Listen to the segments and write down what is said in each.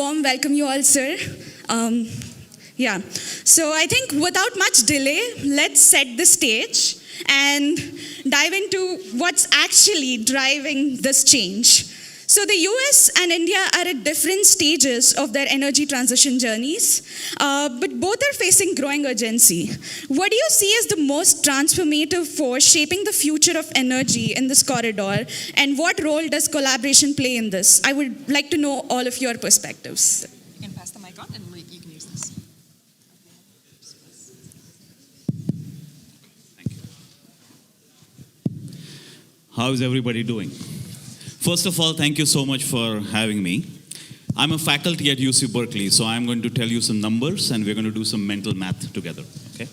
warm welcome you all, sir. Um, yeah, so I think without much delay, let's set the stage and dive into what's actually driving this change. So the US and India are at different stages of their energy transition journeys, but both are facing growing urgency. What do you see as the most transformative force shaping the future of energy in this corridor, and what role does collaboration play in this? I would like to know all of your perspectives. You can pass the mic on and you can use this. Thank you. How is everybody doing? First of all, thank you so much for having me. I'm a faculty at UC Berkeley, so I'm going to tell you some numbers and we're going to do some mental math together, okay?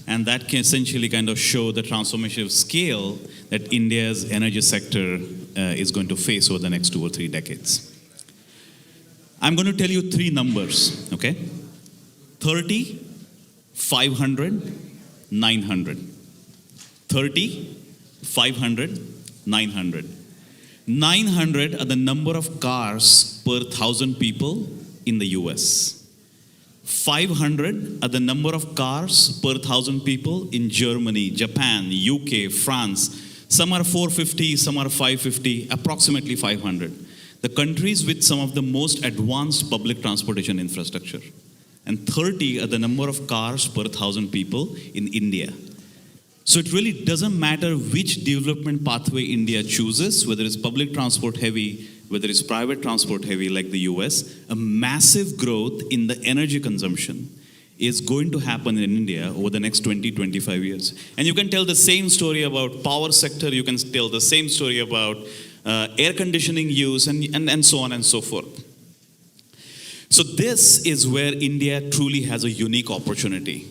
And that can essentially kind of show the transformative scale that India's energy sector is going to face over the next 2 or 3 decades. I'm going to tell you 3 numbers, okay? 30, 500, 900. 30, 500, 900. 900 are the number of cars per 1,000 people in the US. 500 are the number of cars per 1,000 people in Germany, Japan, UK, France. Some are 450, some are 550, approximately 500. The countries with some of the most advanced public transportation infrastructure. And 30 are the number of cars per 1,000 people in India. So it really doesn't matter which development pathway India chooses, whether it's public transport heavy, whether it's private transport heavy like the US, a massive growth in the energy consumption is going to happen in India over the next 20, 25 years. And you can tell the same story about power sector, you can tell the same story about air conditioning use and so on and so forth. So this is where India truly has a unique opportunity.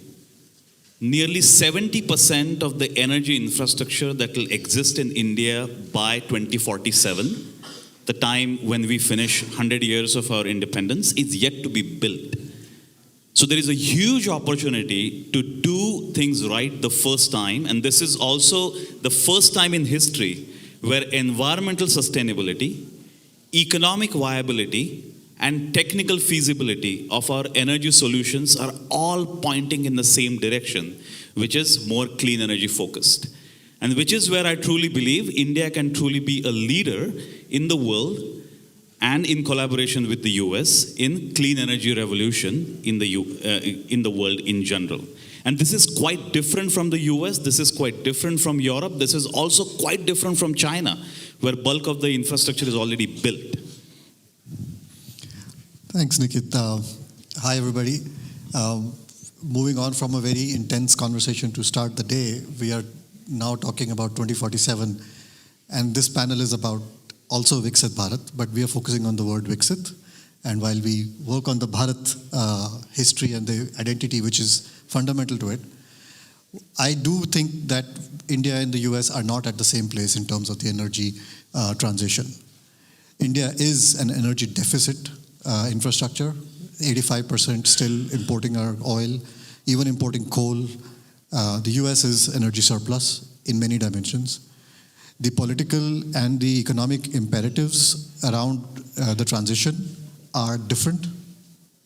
Nearly 70% of the energy infrastructure that will exist in India by 2047, the time when we finish 100 years of our independence, is yet to be built. So there is a huge opportunity to do things right the first time, and this is also the first time in history where environmental sustainability, economic viability, and technical feasibility of our energy solutions are all pointing in the same direction, which is more clean energy focused. And which is where I truly believe India can truly be a leader in the world and in collaboration with the US in clean energy revolution in the world in general. And this is quite different from the US, this is quite different from Europe, this is also quite different from China, where bulk of the infrastructure is already built. Thanks, Nikit. Hi, everybody. Moving on from a very intense conversation to start the day, we are now talking about 2047, and this panel is about also Viksit Bharat, but we are focusing on the word Viksit. And while we work on the Bharat history and the identity which is fundamental to it, I do think that India and the US are not at the same place in terms of the energy transition. India is an energy deficit infrastructure, 85% still importing our oil, even importing coal. The US is energy surplus in many dimensions. The political and the economic imperatives around the transition are different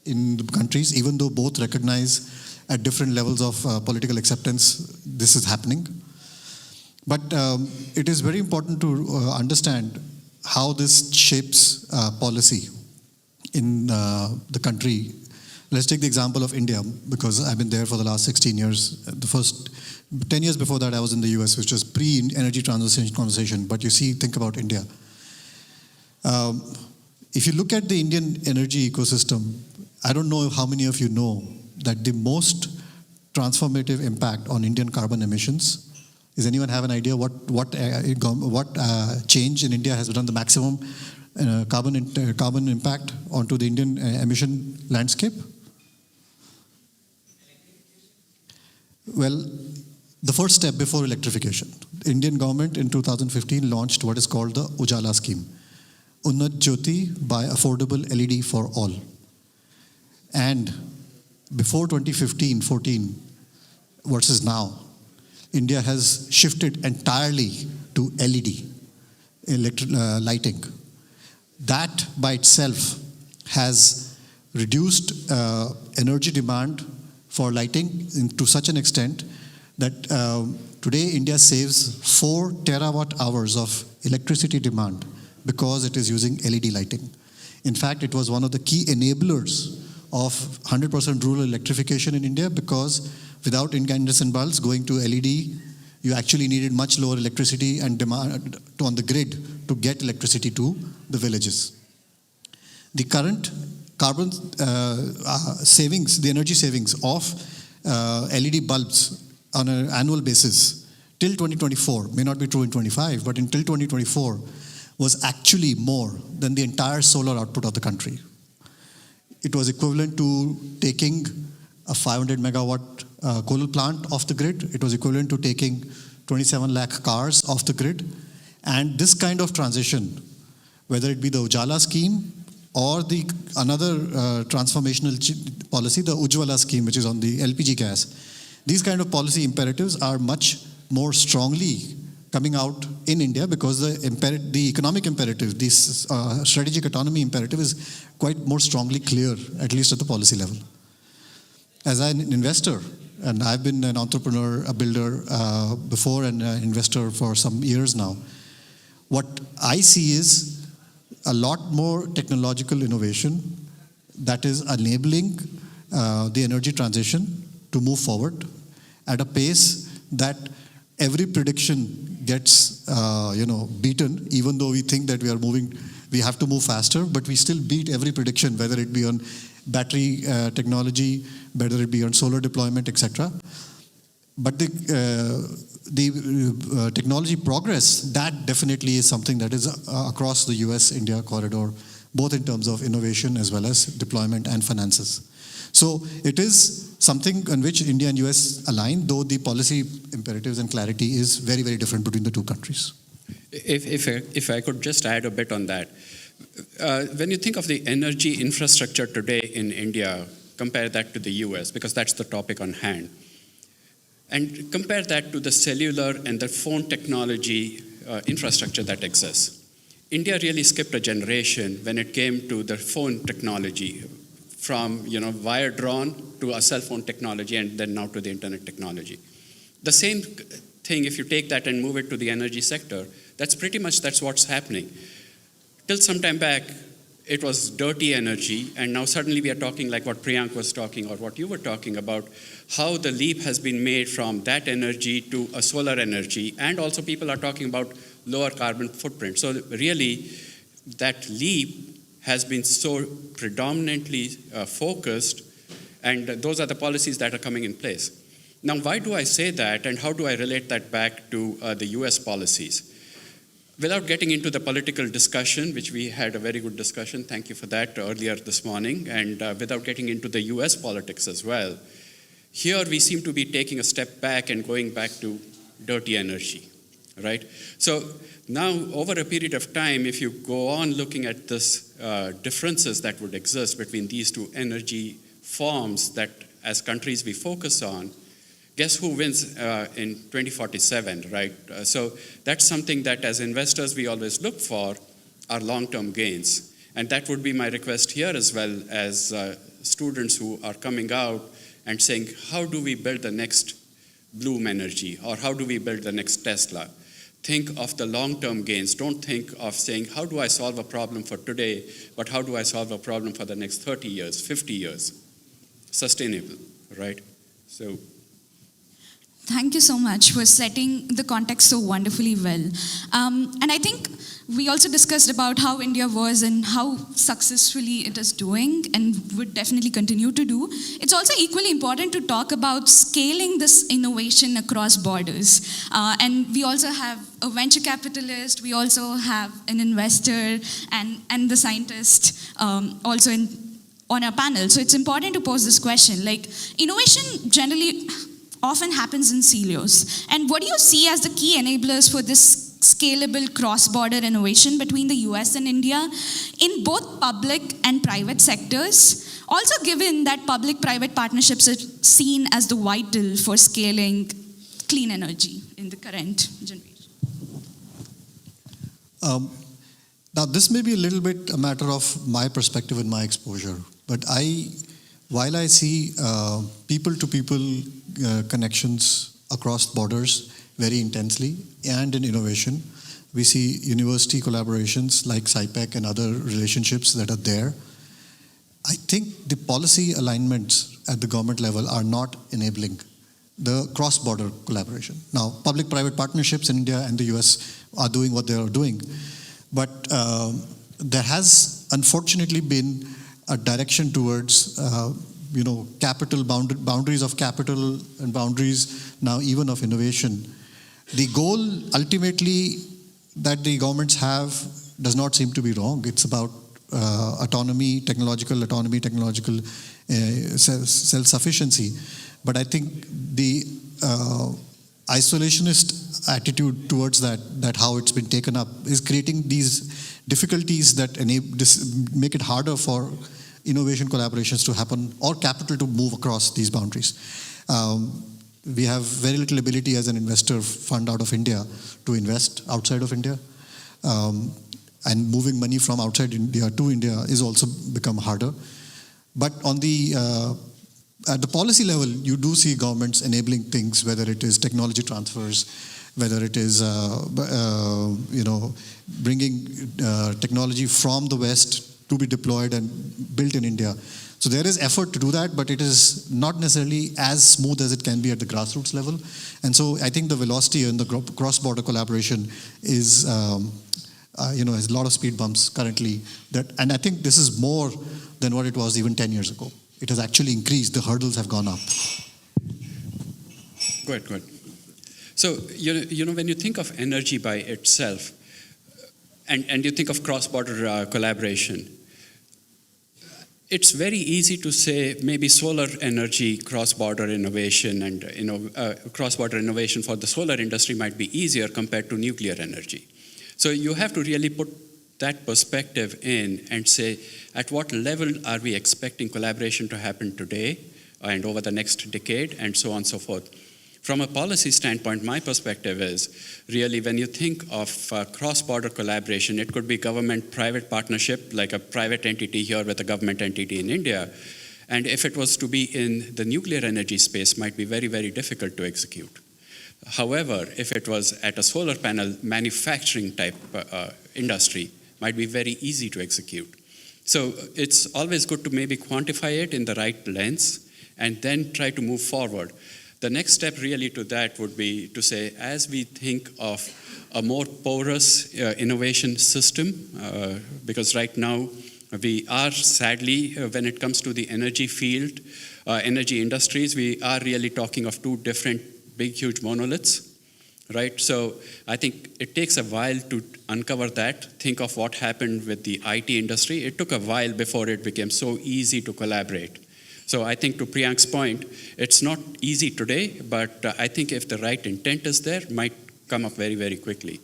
in the countries, even though both recognize at different levels of political acceptance this is happening. But it is very important to understand how this shapes policy in the country. Let's take the example of India, because I've been there for the last 16 years. The first 10 years before that, I was in the US, which was pre-energy transition conversation. But you see, think about India. If you look at the Indian energy ecosystem, I don't know how many of you know that the most transformative impact on Indian carbon emissions, does anyone have an idea what change in India has done the maximum carbon impact onto the Indian emission landscape? Well, the first step before electrification, the Indian government in 2015 launched what is called the Ujala scheme, Unnat Jyoti by affordable LED for all. And before 2015-14 versus now, India has shifted entirely to LED lighting. That by itself has reduced energy demand for lighting to such an extent that today India saves 4 terawatt hours of electricity demand because it is using LED lighting. In fact, it was one of the key enablers of 100% rural electrification in India, because without incandescent bulbs going to LED, you actually needed much lower electricity and demand on the grid to get electricity to the villages. The current carbon savings, the energy savings of LED bulbs on an annual basis till 2024, may not be true in 25, but until 2024, was actually more than the entire solar output of the country. It was equivalent to taking a 500 megawatt coal plant off the grid. It was equivalent to taking 27 lakh cars off the grid. And this kind of transition, whether it be the Ujala scheme or the another transformational policy, the Ujjwala scheme, which is on the LPG gas, these kind of policy imperatives are much more strongly coming out in India, because the economic imperative, this strategic autonomy imperative is quite more strongly clear, at least at the policy level. As an investor, and I've been an entrepreneur, a builder before, and an investor for some years now, what I see is a lot more technological innovation that is enabling the energy transition to move forward at a pace that every prediction gets beaten, even though we think that we have to move faster, but we still beat every prediction, whether it be on battery technology, whether it be on solar deployment, etc. But the technology progress, that definitely is something that is across the U.S. India corridor, both in terms of innovation as well as deployment and finances. So it is something on which India and US align, though the policy imperatives and clarity is very, very different between the two countries. If I could just add a bit on that. When you think of the energy infrastructure today in India, compare that to the US, because that's the topic on hand. And compare that to the cellular and the phone technology infrastructure that exists. India really skipped a generation when it came to the phone technology, from wire drawn to a cell phone technology, and then now to the internet technology. The same thing, if you take that and move it to the energy sector, that's what's happening. Till some time back, it was dirty energy, and now suddenly we are talking like what Priyank was talking, or what you were talking about, how the leap has been made from that energy to a solar energy, and also people are talking about lower carbon footprint. So really, that leap has been so predominantly focused, and those are the policies that are coming in place. Now, why do I say that, and how do I relate that back to the US policies? Without getting into the political discussion, which we had a very good discussion, thank you for that, earlier this morning, and without getting into the US politics as well, here we seem to be taking a step back and going back to dirty energy, right? So now, over a period of time, if you go on looking at this differences that would exist between these two energy forms that as countries we focus on, guess who wins in 2047, right? So that's something that as investors we always look for, are long-term gains. And that would be my request here, as well as students who are coming out and saying, how do we build the next Bloom Energy, or how do we build the next Tesla? Think of the long-term gains. Don't think of saying, how do I solve a problem for today, but how do I solve a problem for the next 30 years, 50 years? Sustainable, right? So. Thank you so much for setting the context so wonderfully well. And I think we also discussed about how India was and how successfully it is doing and would definitely continue to do. It's also equally important to talk about scaling this innovation across borders. And we also have a venture capitalist, we also have an investor and the scientist also on our panel. So it's important to pose this question, like innovation generally often happens in silos. And what do you see as the key enablers for this scalable cross-border innovation between the US and India in both public and private sectors? Also given that public-private partnerships are seen as the vital for scaling clean energy in the current generation. Now, this may be a little bit a matter of my perspective and my exposure. But while I see people-to-people connections across borders very intensely and in innovation, we see university collaborations like SciPec and other relationships that are there. I think the policy alignments at the government level are not enabling the cross-border collaboration. Now, public-private partnerships in India and the US are doing what they are doing, but there has unfortunately been a direction towards capital boundaries of capital and boundaries now even of innovation. The goal ultimately that the governments have does not seem to be wrong. It's about autonomy, technological self-sufficiency. But I think the isolationist attitude towards that how it's been taken up is creating these difficulties that make it harder for innovation collaborations to happen or capital to move across these boundaries. We have very little ability as an investor fund out of India to invest outside of India. And moving money from outside India to India is also become harder. But on at the policy level, you do see governments enabling things, whether it is technology transfers, whether it is bringing technology from the West to be deployed and built in India. So there is effort to do that, but it is not necessarily as smooth as it can be at the grassroots level. And so I think the velocity in the cross-border collaboration is, has a lot of speed bumps currently. And I think this is more than what it was even 10 years ago. It has actually increased. The hurdles have gone up. Good. So, when you think of energy by itself, and you think of cross-border collaboration, it's very easy to say maybe solar energy cross-border innovation and cross-border innovation for the solar industry might be easier compared to nuclear energy. So you have to really put that perspective in and say, at what level are we expecting collaboration to happen today and over the next decade, and so on and so forth. From a policy standpoint, my perspective is really when you think of cross-border collaboration, it could be government-private partnership, like a private entity here with a government entity in India. And if it was to be in the nuclear energy space, might be very, very difficult to execute. However, if it was at a solar panel manufacturing type industry, might be very easy to execute. So it's always good to maybe quantify it in the right lens and then try to move forward. The next step really to that would be to say, as we think of a more porous innovation system, because right now we are sadly, when it comes to the energy field, energy industries, we are really talking of two different big, huge monoliths, right? So I think it takes a while to uncover that. Think of what happened with the IT industry. It took a while before it became so easy to collaborate. So I think to Priyank's point, it's not easy today, but I think if the right intent is there, it might come up very, very quickly.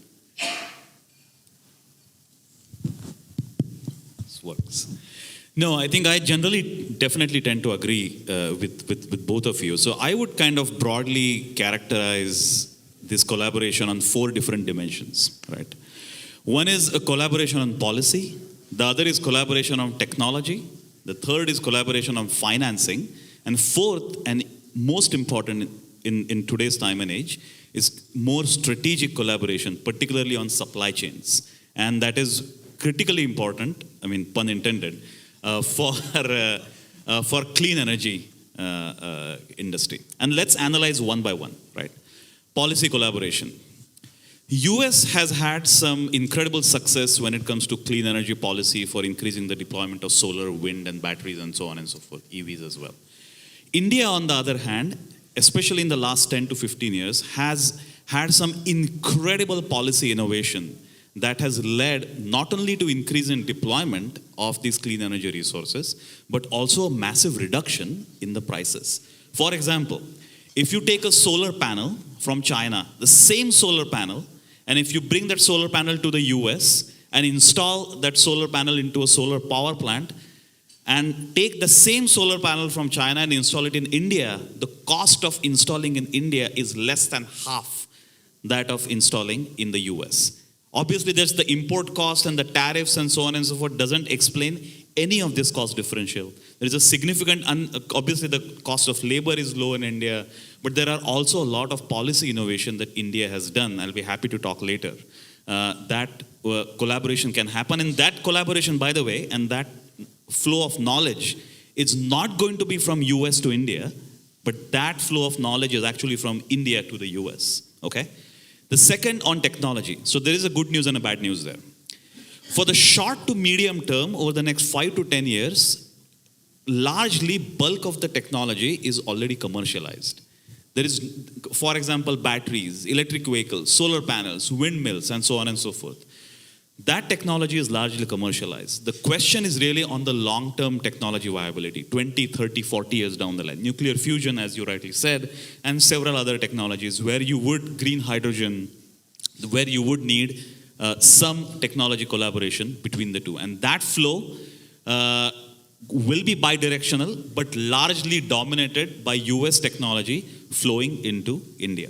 This works. No, I think I definitely tend to agree with both of you. So I would kind of broadly characterize this collaboration on 4 different dimensions, right? One is a collaboration on policy. The other is collaboration on technology. The third is collaboration on financing. And fourth, and most important in today's time and age, is more strategic collaboration, particularly on supply chains. And that is critically important, I mean, pun intended, for clean energy industry. And let's analyze one by one, right? Policy collaboration. U.S. has had some incredible success when it comes to clean energy policy for increasing the deployment of solar, wind, and batteries, and so on and so forth, EVs as well. India, on the other hand, especially in the last 10 to 15 years, has had some incredible policy innovation that has led not only to increase in deployment of these clean energy resources, but also a massive reduction in the prices. For example, if you take a solar panel from China, the same solar panel, and if you bring that solar panel to the US and install that solar panel into a solar power plant, and take the same solar panel from China and install it in India, the cost of installing in India is less than half that of installing in the US. Obviously, there's the import cost and the tariffs and so on and so forth doesn't explain any of this cost differential. There is a significant, obviously the cost of labor is low in India, but there are also a lot of policy innovation that India has done. I'll be happy to talk later. That collaboration can happen. And that collaboration, by the way, and that flow of knowledge is not going to be from US to India, but that flow of knowledge is actually from India to the US, okay? The second on technology. So there is a good news and a bad news there. For the short to medium term, over the next 5 to 10 years, largely bulk of the technology is already commercialized. There is, for example, batteries, electric vehicles, solar panels, windmills, and so on and so forth. That technology is largely commercialized. The question is really on the long-term technology viability, 20, 30, 40 years down the line. Nuclear fusion, as you rightly said, and several other technologies where you would, green hydrogen, where you would need some technology collaboration between the two. And that flow will be bidirectional, but largely dominated by US technology flowing into India.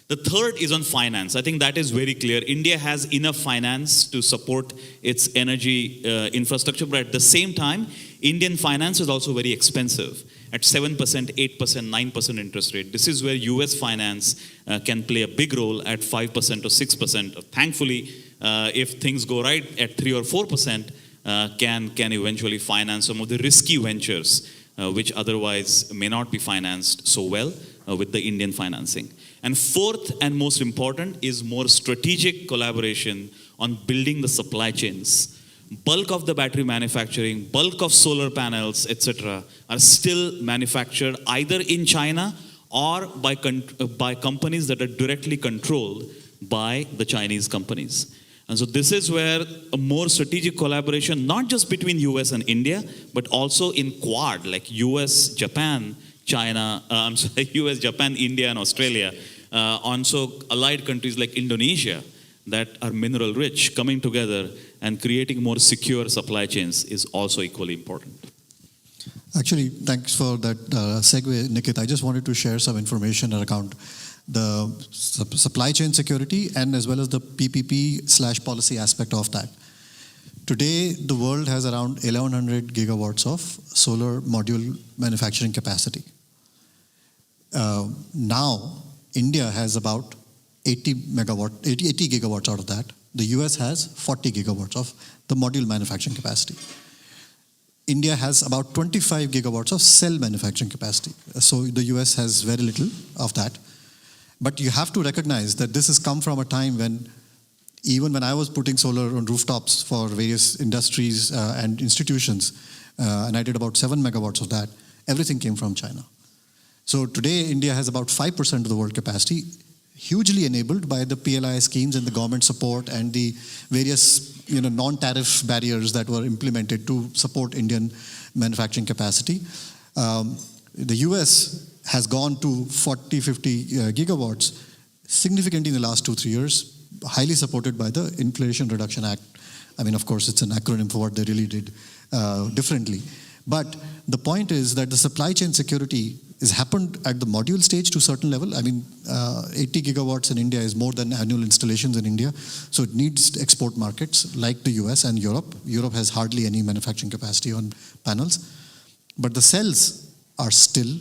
The third is on finance. I think that is very clear. India has enough finance to support its energy infrastructure, but at the same time, Indian finance is also very expensive at 7%, 8%, 9% interest rate. This is where US finance can play a big role at 5% or 6%. Thankfully, if things go right at 3 or 4%, can eventually finance some of the risky ventures which otherwise may not be financed so well with the Indian financing. And fourth and most important is more strategic collaboration on building the supply chains. Bulk of the battery manufacturing, bulk of solar panels, etc., are still manufactured either in China or by companies that are directly controlled by the Chinese companies. And so this is where a more strategic collaboration, not just between US and India, but also in Quad, like US, Japan, China, US, Japan, India, and Australia. Also allied countries like Indonesia that are mineral rich, coming together and creating more secure supply chains is also equally important. Actually, thanks for that segue, Nikit. I just wanted to share some information around the supply chain security and as well as the PPP/policy aspect of that. Today, the world has around 1,100 gigawatts of solar module manufacturing capacity. Now, India has about 80 gigawatts out of that. The US has 40 gigawatts of the module manufacturing capacity. India has about 25 gigawatts of cell manufacturing capacity. So the US has very little of that. But you have to recognize that this has come from a time when, even when I was putting solar on rooftops for various industries and institutions, and I did about 7 megawatts of that, everything came from China. So today, India has about 5% of the world capacity, hugely enabled by the PLI schemes and the government support and the various non-tariff barriers that were implemented to support Indian manufacturing capacity. The US has gone to 40, 50 gigawatts significantly in the last 2-3 years, highly supported by the Inflation Reduction Act. I mean, of course, it's an acronym for what they really did differently. But the point is that the supply chain security has happened at the module stage to a certain level. I mean, 80 gigawatts in India is more than annual installations in India. So it needs export markets like the US and Europe. Europe has hardly any manufacturing capacity on panels. But the cells are still,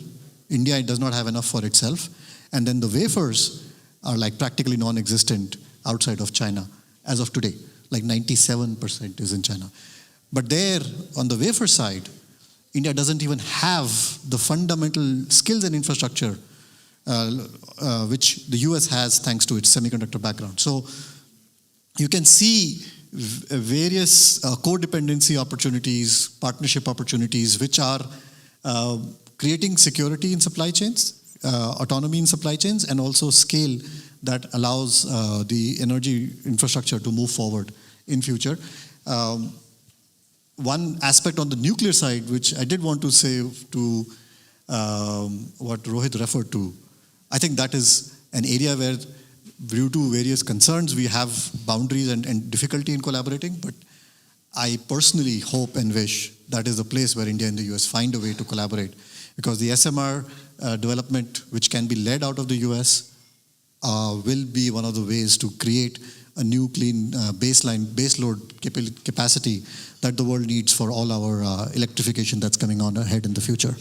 India does not have enough for itself. And then the wafers are like practically non-existent outside of China as of today. Like 97% is in China. But there, on the wafer side, India doesn't even have the fundamental skills and infrastructure which the US has thanks to its semiconductor background. So you can see various codependency opportunities, partnership opportunities, which are creating security in supply chains, autonomy in supply chains, and also scale that allows the energy infrastructure to move forward in future. One aspect on the nuclear side, which I did want to say to what Rohit referred to, I think that is an area where, due to various concerns, we have boundaries and difficulty in collaborating. But I personally hope and wish that is a place where India and the US find a way to collaborate. Because the SMR development, which can be led out of the US, will be one of the ways to create a new clean baseload capacity that the world needs for all our electrification that's coming on ahead in the future.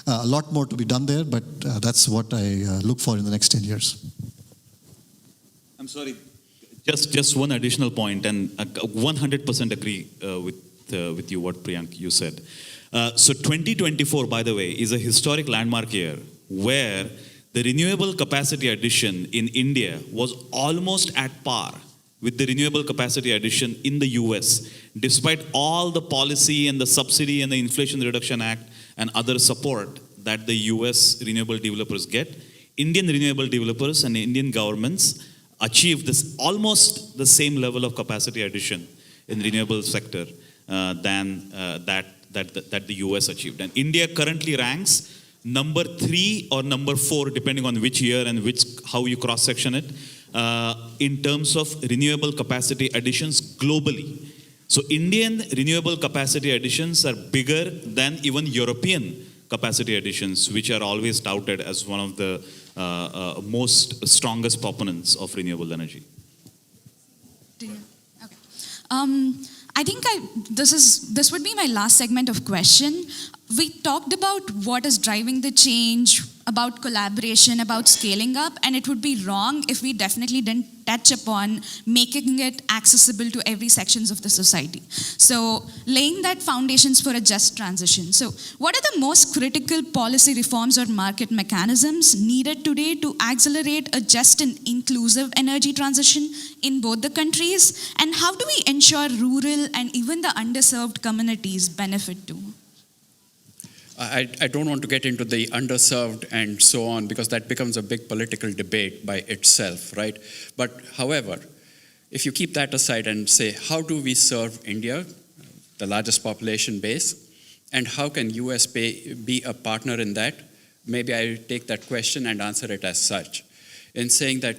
A lot more to be done there, but that's what I look for in the next 10 years. I'm sorry, just one additional point, and 100% agree with you what Priyank you said. So 2024, by the way, is a historic landmark year where the renewable capacity addition in India was almost at par with the renewable capacity addition in the US, despite all the policy and the subsidy and the Inflation Reduction Act and other support that the US renewable developers get. Indian renewable developers and Indian governments achieved this almost the same level of capacity addition in the renewable sector than that the US achieved. And India currently ranks number 3 or number 4, depending on which year and how you cross-section it, in terms of renewable capacity additions globally. So Indian renewable capacity additions are bigger than even European capacity additions, which are always touted as one of the most strongest proponents of renewable energy. Okay. I think this would be my last segment of question. We talked about what is driving the change, about collaboration, about scaling up, and it would be wrong if we definitely didn't touch upon making it accessible to every sections of the society. So laying that foundations for a just transition. So what are the most critical policy reforms or market mechanisms needed today to accelerate a just and inclusive energy transition in both the countries? And how do we ensure rural and even the underserved communities benefit too? I don't want to get into the underserved and so on, because that becomes a big political debate by itself, right? But however, if you keep that aside and say, how do we serve India, the largest population base, and how can US be a partner in that? Maybe I take that question and answer it as such, in saying that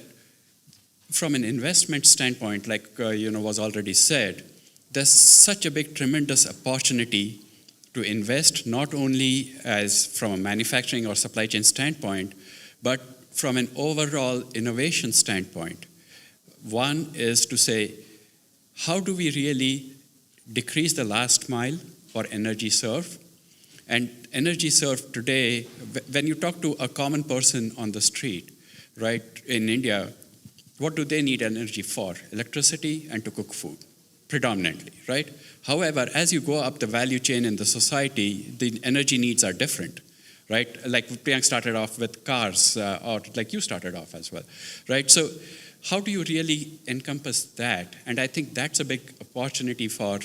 from an investment standpoint, like was already said, there's such a big, tremendous opportunity to invest, not only as from a manufacturing or supply chain standpoint, but from an overall innovation standpoint. One is to say, how do we really decrease the last mile for energy served? And energy served today, when you talk to a common person on the street, right, in India, what do they need energy for? Electricity and to cook food, predominantly, right? However, as you go up the value chain in the society, the energy needs are different, right? Like Priyank started off with cars, or like you started off as well, right? So how do you really encompass that? And I think that's a big opportunity for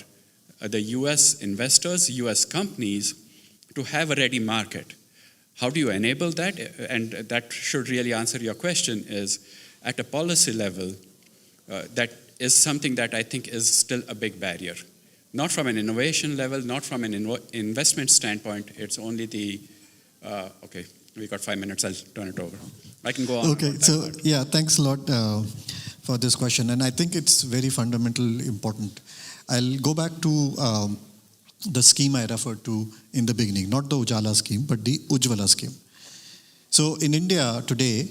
the US investors, US companies, to have a ready market. How do you enable that? And that should really answer your question, is at a policy level, that is something that I think is still a big barrier. Not from an innovation level, not from an investment standpoint. It's only the, okay, we got 5 minutes, I'll turn it over. I can go on. Okay, so yeah, thanks a lot for this question. And I think it's very fundamental, important. I'll go back to the scheme I referred to in the beginning, not the Ujala scheme, but the Ujjwala scheme. So in India today,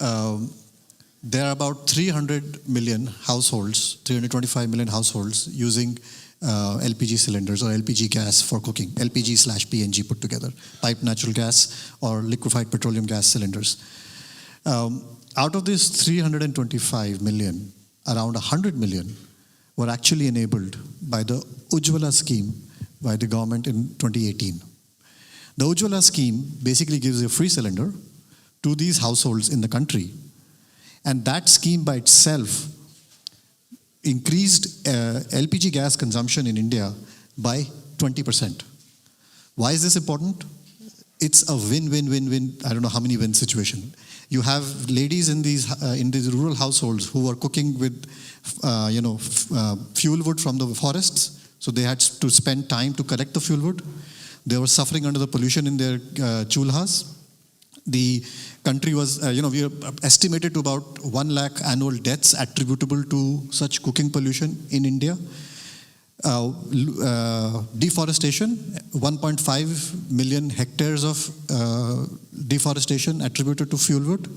there are about 300 million households, 325 million households using LPG cylinders or LPG gas for cooking, LPG/PNG put together, piped natural gas or liquefied petroleum gas cylinders. Out of these 325 million, around 100 million were actually enabled by the Ujjwala scheme by the government in 2018. The Ujjwala scheme basically gives a free cylinder to these households in the country. And that scheme by itself increased LPG gas consumption in India by 20%. Why is this important? It's a win-win-win-win, I don't know how many win situation. You have ladies in these rural households who are cooking with fuel wood from the forests, so they had to spend time to collect the fuel wood. They were suffering under the pollution in their chulhas. The country was, we are estimated to about 1 lakh annual deaths attributable to such cooking pollution in India. Deforestation, 1.5 million hectares of deforestation attributed to fuel wood.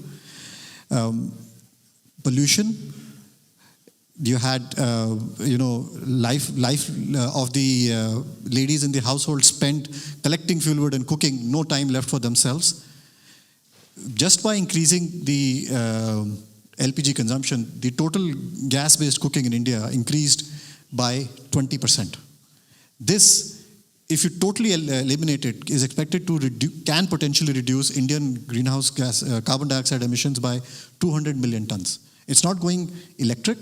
Pollution, You had, life of the ladies in the household spent collecting fuel wood and cooking, no time left for themselves. Just by increasing the LPG consumption, the total gas-based cooking in India increased by 20%. This, if you totally eliminate it, is expected to can potentially reduce Indian greenhouse gas carbon dioxide emissions by 200 million tons. It's not going electric,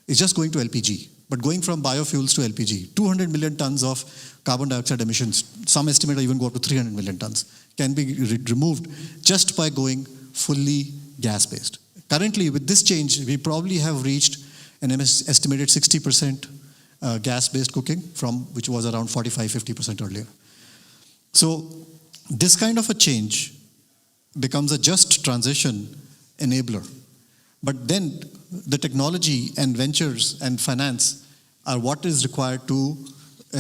it's just going to LPG. But going from biofuels to LPG, 200 million tons of carbon dioxide emissions, some estimate even go up to 300 million tons, can be removed just by going fully gas-based. Currently, with this change, we probably have reached an estimated 60% gas-based cooking, from which was around 45-50% earlier. So this kind of a change becomes a just transition enabler. But then the technology and ventures and finance are what is required to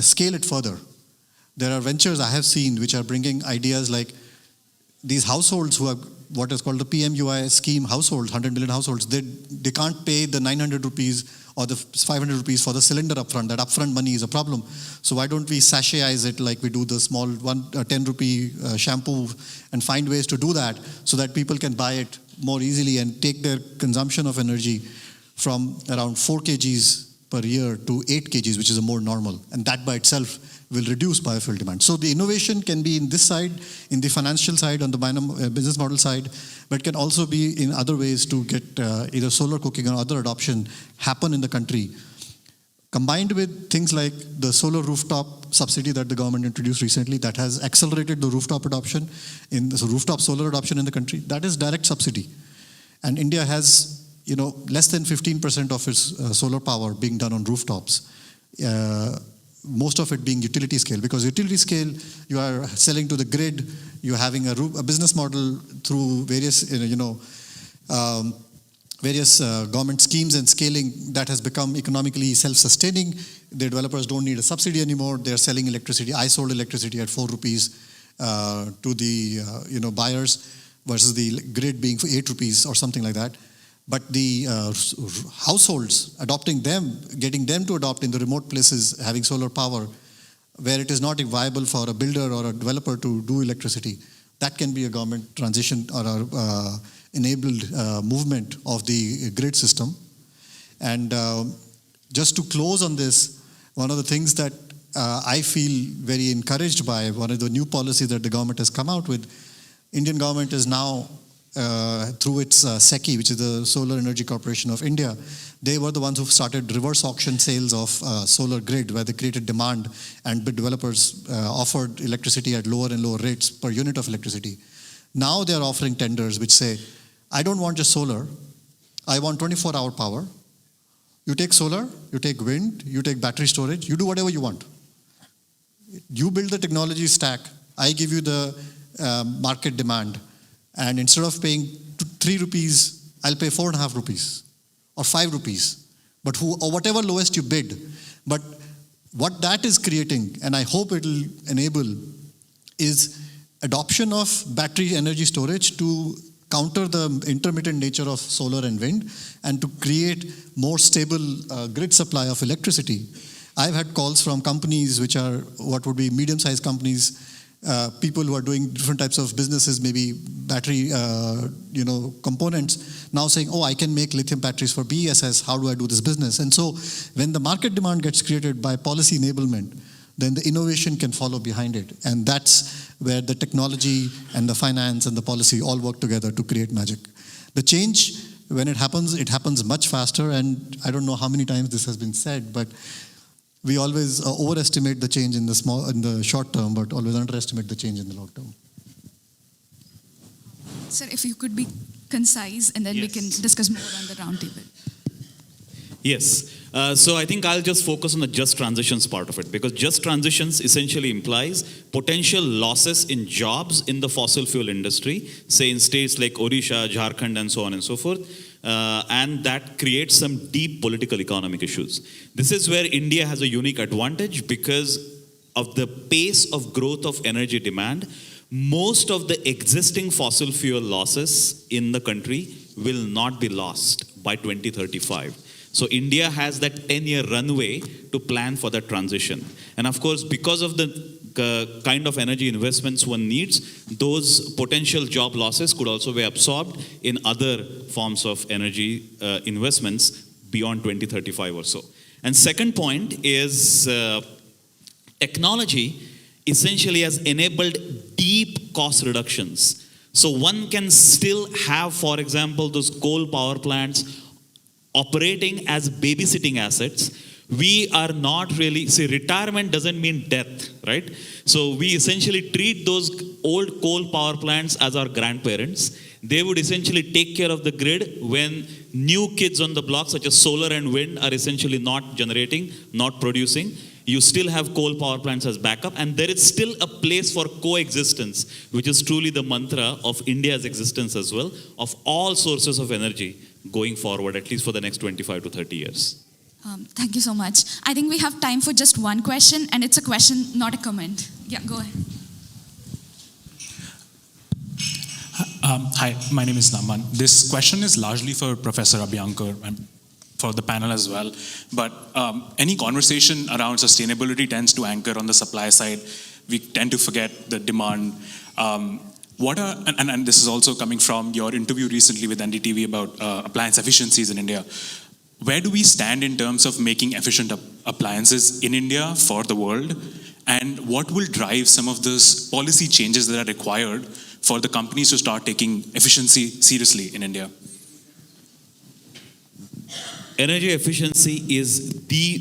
scale it further. There are ventures I have seen which are bringing ideas like these households who have what is called the PMUI scheme households, 100 million households, they can't pay the 900 rupees or the 500 rupees for the cylinder upfront. That upfront money is a problem. So why don't we sachetize it like we do the small 10 rupee shampoo and find ways to do that so that people can buy it more easily and take their consumption of energy from around 4 kgs per year to 8 kgs, which is a more normal. And that by itself will reduce biofuel demand. So the innovation can be in this side, in the financial side, on the business model side, but can also be in other ways to get either solar cooking or other adoption happen in the country. Combined with things like the solar rooftop subsidy that the government introduced recently, that has accelerated the rooftop adoption, rooftop solar adoption in the country, that is direct subsidy. And India has, less than 15% of its solar power being done on rooftops. Most of it being utility scale, because utility scale, you are selling to the grid, you're having a business model through various, government schemes and scaling that has become economically self-sustaining. The developers don't need a subsidy anymore. They're selling electricity. I sold electricity at 4 rupees to the buyers versus the grid being for 8 rupees or something like that. But the households, adopting them, getting them to adopt in the remote places, having solar power, where it is not viable for a builder or a developer to do electricity, that can be a government transition or a enabled movement of the grid system. And just to close on this, one of the things that I feel very encouraged by, one of the new policies that the government has come out with, Indian government is now through its SECI, which is the Solar Energy Corporation of India, they were the ones who started reverse auction sales of solar grid, where they created demand and developers offered electricity at lower and lower rates per unit of electricity. Now they are offering tenders which say, I don't want just solar, I want 24-hour power. You take solar, you take wind, you take battery storage, you do whatever you want. You build the technology stack, I give you the market demand. And instead of paying 3 rupees, I'll pay 4.5 rupees or 5 rupees, or whatever lowest you bid. But what that is creating, and I hope it will enable, is adoption of battery energy storage to counter the intermittent nature of solar and wind and to create more stable grid supply of electricity. I've had calls from companies which are what would be medium-sized companies, people who are doing different types of businesses, maybe battery, components, now saying, oh, I can make lithium batteries for BESS, how do I do this business? And so when the market demand gets created by policy enablement, then the innovation can follow behind it. And that's where the technology and the finance and the policy all work together to create magic. The change, when it happens much faster, and I don't know how many times this has been said, but we always overestimate the change in the short term, but always underestimate the change in the long term. Sir, if you could be concise, and then we can discuss more on the roundtable. Yes. So I think I'll just focus on the just transitions part of it, because just transitions essentially implies potential losses in jobs in the fossil fuel industry, say in states like Odisha, Jharkhand, and so on and so forth. And that creates some deep political economic issues. This is where India has a unique advantage because of the pace of growth of energy demand. Most of the existing fossil fuel losses in the country will not be lost by 2035. So India has that 10-year runway to plan for that transition. And of course, because of the kind of energy investments one needs, those potential job losses could also be absorbed in other forms of energy investments beyond 2035 or so. And second point is technology essentially has enabled deep cost reductions. So one can still have, for example, those coal power plants operating as babysitting assets. We are not really, see, retirement doesn't mean death, right? So we essentially treat those old coal power plants as our grandparents. They would essentially take care of the grid when new kids on the block, such as solar and wind, are essentially not generating, not producing. You still have coal power plants as backup, and there is still a place for coexistence, which is truly the mantra of India's existence as well, of all sources of energy going forward, at least for the next 25 to 30 years. Thank you so much. I think we have time for just one question, and it's a question, not a comment. Yeah, go ahead. Hi, my name is Naman. This question is largely for Professor Abhyankar and for the panel as well. But any conversation around sustainability tends to anchor on the supply side. We tend to forget the demand. And this is also coming from your interview recently with NDTV about appliance efficiencies in India. Where do we stand in terms of making efficient appliances in India for the world? And what will drive some of those policy changes that are required for the companies to start taking efficiency seriously in India? Energy efficiency is the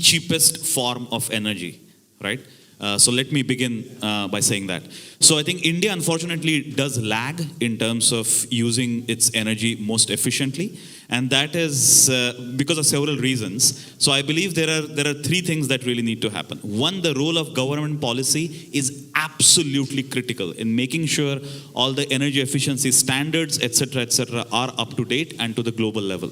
cheapest form of energy, right? So let me begin by saying that. So I think India, unfortunately, does lag in terms of using its energy most efficiently, and that is because of several reasons. So I believe there are three things that really need to happen. One, the role of government policy is absolutely critical in making sure all the energy efficiency standards, etc., are up to date and to the global level.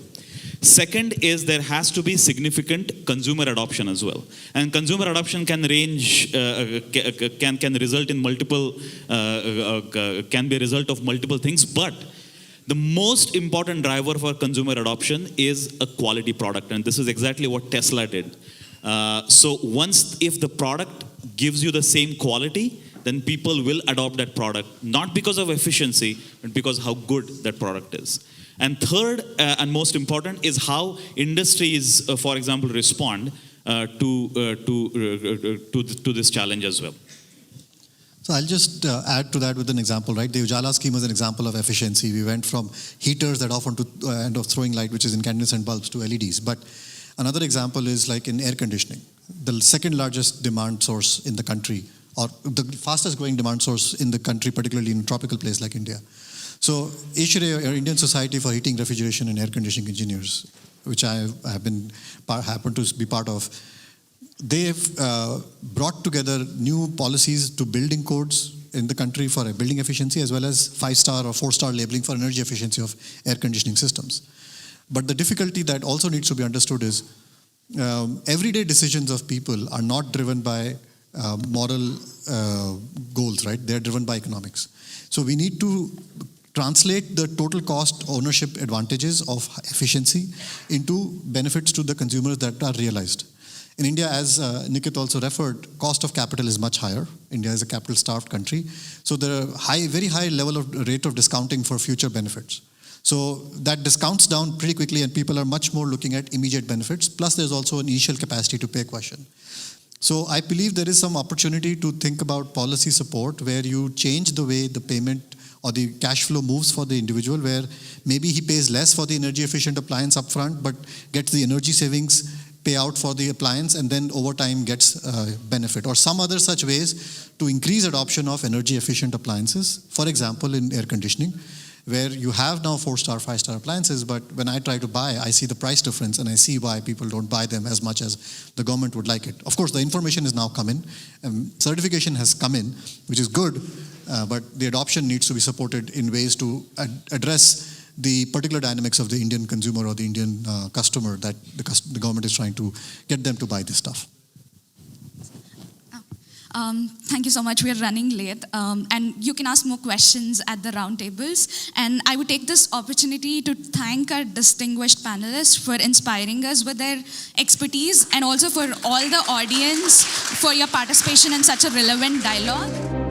Second is there has to be significant consumer adoption as well, and consumer adoption can range, can result in multiple, can be a result of multiple things. But the most important driver for consumer adoption is a quality product, and this is exactly what Tesla did. So if the product gives you the same quality, then people will adopt that product, not because of efficiency, but because how good that product is. And third, and most important, is how industries, for example, respond to this challenge as well. So I'll just add to that with an example, right? The Ujala scheme is an example of efficiency. We went from heaters that often to end of throwing light, which is incandescent bulbs, to LEDs. But another example is like in air conditioning. The second largest demand source in the country, or the fastest growing demand source in the country, particularly in a tropical place like India. So ISHRE, or Indian Society for Heating, Refrigeration and Air Conditioning Engineers, which I happen to be part of, they've brought together new policies to building codes in the country for building efficiency, as well as 5-star or 4-star labeling for energy efficiency of air conditioning systems. But the difficulty that also needs to be understood is everyday decisions of people are not driven by moral goals, right? They're driven by economics. So we need to translate the total cost ownership advantages of efficiency into benefits to the consumers that are realized. In India, as Nikit also referred, cost of capital is much higher. India is a capital-starved country. So there are very high level of rate of discounting for future benefits. So that discounts down pretty quickly, and people are much more looking at immediate benefits. Plus, there's also an initial capacity to pay question. So I believe there is some opportunity to think about policy support where you change the way the payment or the cash flow moves for the individual, where maybe he pays less for the energy efficient appliance upfront, but gets the energy savings payout for the appliance, and then over time gets benefit, or some other such ways to increase adoption of energy efficient appliances. For example, in air conditioning, where you have now 4-star, 5-star appliances, but when I try to buy, I see the price difference and I see why people don't buy them as much as the government would like it. Of course, the information is now come in, certification has come in, which is good, but the adoption needs to be supported in ways to address the particular dynamics of the Indian consumer or the Indian customer that the government is trying to get them to buy this stuff. Thank you so much. We are running late, and you can ask more questions at the roundtables. And I would take this opportunity to thank our distinguished panelists for inspiring us with their expertise, and also for all the audience for your participation in such a relevant dialogue.